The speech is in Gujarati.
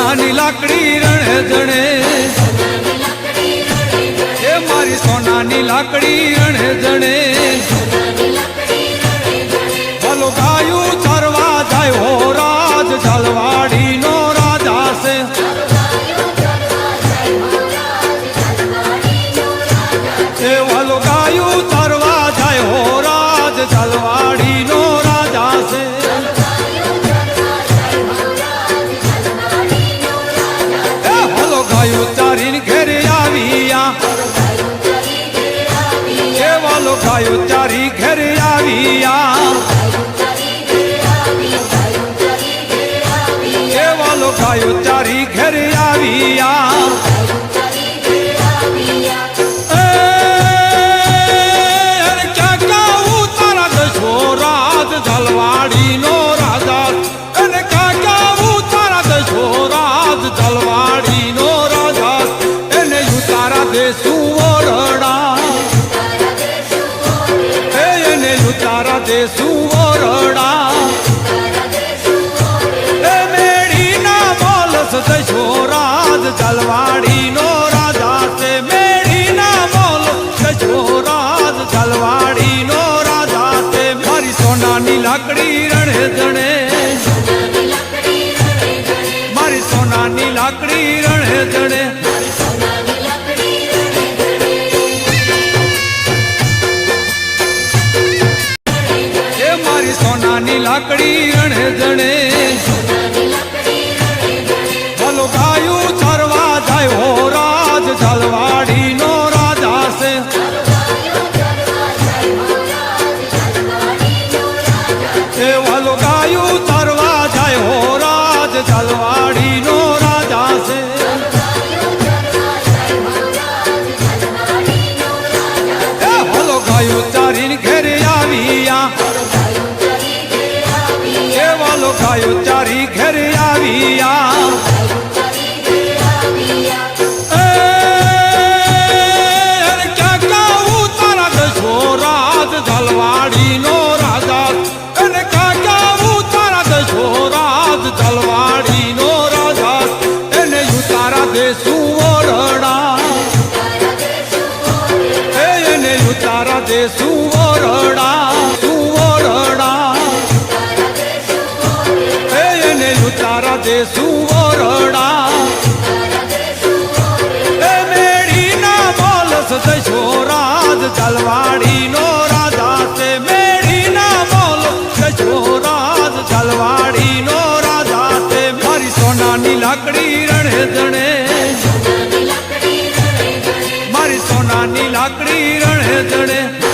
સોનાની લાકડી રણે જણે એ મારી સોનાની લાકડી રણે જણે ભલો ગાયું ચરવા જાય હો રાજ ઝાલવાડી નો રાજા છે એ ભલો ગાયું ચરવા જાય હો રાજ ઝાલવાડી નો રાજા છે ચારીને ઘેરે આવ્યા એ વાલો ગાયો ચારી ઘેરે આવ્યા એ વાલો ગાયો ચારી ઘેરે આવ્યા ક્યાં ક્યાં ઉતારા દશો રાજ ઝાલવાડી નો રાજા અને ક્યાં ક્યાં ઉતારા દશો રાજ ઝાલવાડી નો સુવરણા એને ઉતારા દે સુવરણા એ મેળીના મોલસ દશો રાજ ઝાલવાડી નો રાજા છે મેળીના મોલસ દશો રાજ ઝાલવાડી નો રાજા છે મારી સોનાની લાકડી રણે જણે મારી સોનાની લાકડી રણે જણે સોનાની લાકડી રણે જણે ભલો ગાયું ચરવા જાય હો રાજ ઝાલવાડી નો રાજા છે એ ભલો ગાયું ચરવા જાય હો રાજ ઝાલવાડી નો રાજા છે એ ભલો ગાયું ચારીને ઘેરે આવ્યા વાલો ગાયો ચારી ઘેરે આવ્યા ક્યાં ક્યાં ઉતારા દશો રાજ ઝાલવાડી નો રાજા અને ક્યાં ક્યાં ઉતારા દશો રાજ ઝાલવાડી નો રાજા એને ઉતારા દે સુવરણા એને ઉતારા દે સુવરણા સુવરણા ઉતારા દે સુવરણા એ મેળીના મોલસ દશો રાજ ઝાલવાડી નો રાજા છે મેળીના મોલસ દશો રાજ ઝાલવાડી નો રાજા છે મારી સોનાની લાકડી રણે જણે મારી સોનાની લાકડી રણે જણે